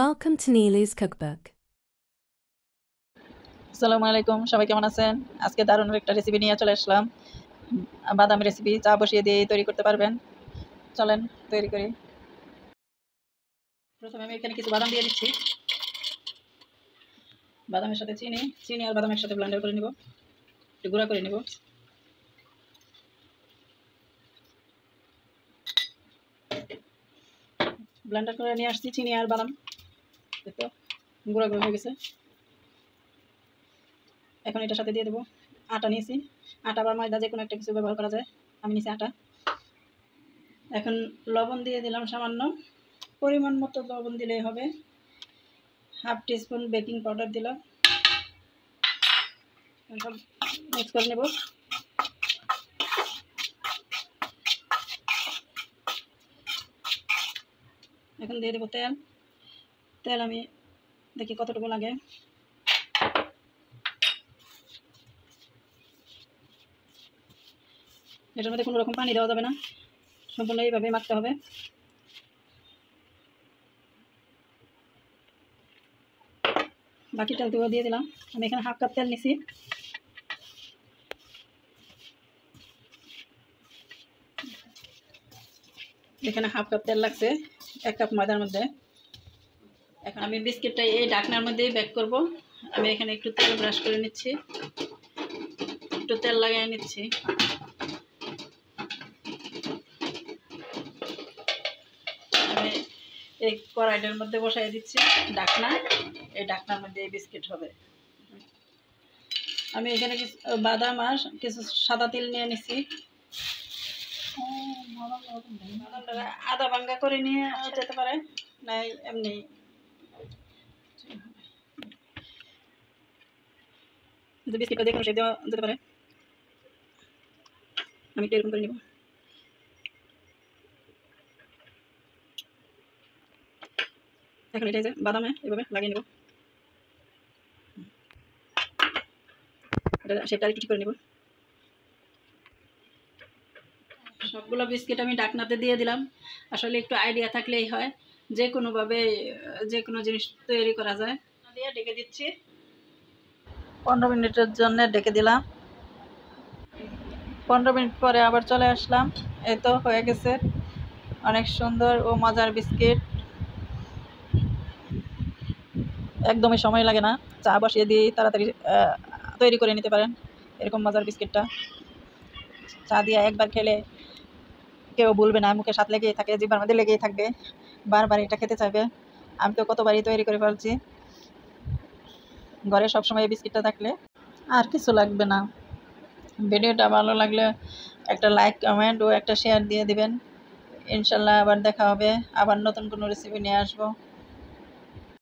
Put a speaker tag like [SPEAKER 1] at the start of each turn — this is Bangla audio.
[SPEAKER 1] Welcome to Neelu's Cookbook.
[SPEAKER 2] আসসালামু আলাইকুম, সবাই কেমন আছেন? আজকে দারুণ একটা রেসিপি নিয়ে চলে আসলাম। বাদাম রেসিপি। চা বসিয়ে দিয়ে তৈরি করতে পারবেন। চলেন তৈরি করি। প্রথমে আমি এখানে কিছু বাদাম দিয়ে দিচ্ছি। বাদামের সাথে চিনি আর বাদাম একসাথে ব্লেন্ডার করে নিব, একটু গুঁড়া করে নিব। ব্লেন্ডার করে নিয়ে আসছি চিনি আর বাদাম, দেখো গুঁড়া হয়ে গেছে। এখন এটার সাথে দিয়ে দেবো আটা। নিয়েছি আটা বা ময়দা, যে কোনো একটা কিছু ব্যবহার করা যায়। আমি নিয়েছি আটা। এখন লবণ দিয়ে দিলাম সামান্য, পরিমাণ মতো লবণ দিলেই হবে। হাফ টিস্পুন বেকিং পাউডার দিলাম। মিক্স করে নেব। এখন দিয়ে দেবো তেল। তেল আমি দেখি কতটুকু লাগে। এটার মধ্যে কোনো রকম পানি দেওয়া যাবে না, সম্পূর্ণ এইভাবে মাখতে হবে। বাকি তেলটুকু দিয়ে দিলাম। আমি এখানে হাফ কাপ তেল নিছি। এখানে হাফ কাপ তেল লাগছে 1 কাপ ময়দার মধ্যে। এখন আমি বিস্কিটটা এই ঢাকনার মধ্যেই বেক করব। আমি এখানে একটু তেল ব্রাশ করে নিচ্ছি, একটু তেল লাগিয়ে নিচ্ছি। আমি এই কড়াইটার মধ্যে বসাই দিচ্ছি ঢাকনা। এই ঢাকনার মধ্যে এই বিস্কিট হবে। আমি এখানে কিছু বাদাম আর কিছু সাদা তিল নিয়ে নিচ্ছি। আদা ভাঙ্গা করে নিয়ে যেতে পারে, নাই এমনি বিস্কিটটা দেখুন সে দেওয়া যেতে পারে। আমি একটু এরকম করে নিব। এখন এটা যে বাদামে এভাবে লাগিয়ে নেব। এটা সেটা একটু ঠিক করে নেব। সবগুলো বিস্কিট আমি ঢাকনাতে দিয়ে দিলাম। আসলে একটু আইডিয়া থাকলেই হয়, যে কোনোভাবে যে কোনো জিনিস তৈরি করা যায়। দিয়ে ঢেকে দিচ্ছি 15 মিনিটের জন্য ঢেকে দিলাম। 15 মিনিট পরে আবার চলে আসলাম। এই তো হয়ে গেছে অনেক সুন্দর ও মজার বিস্কিট। একদমই সময় লাগে না, চা বসিয়ে দিয়ে তাড়াতাড়ি তৈরি করে নিতে পারেন এরকম মজার বিস্কিটটা। চা দিয়ে একবার খেলে কেউ ভুলবে না, মুখে স্বাদ লেগেই থাকে, জিহ্বার মধ্যে লেগেই থাকবে, বারবার এটা খেতে চাইবে। আমি তো কতবারই তৈরি করে ফেলছি। ঘরে সবসময় এই বিস্কিটটা থাকলে আর কিছু লাগবে না। ভিডিওটা ভালো লাগলে একটা লাইক, কমেন্ট ও একটা শেয়ার দিয়ে দিবেন। ইনশাল্লাহ আবার দেখা হবে, আবার নতুন কোনো রেসিপি নিয়ে আসবো।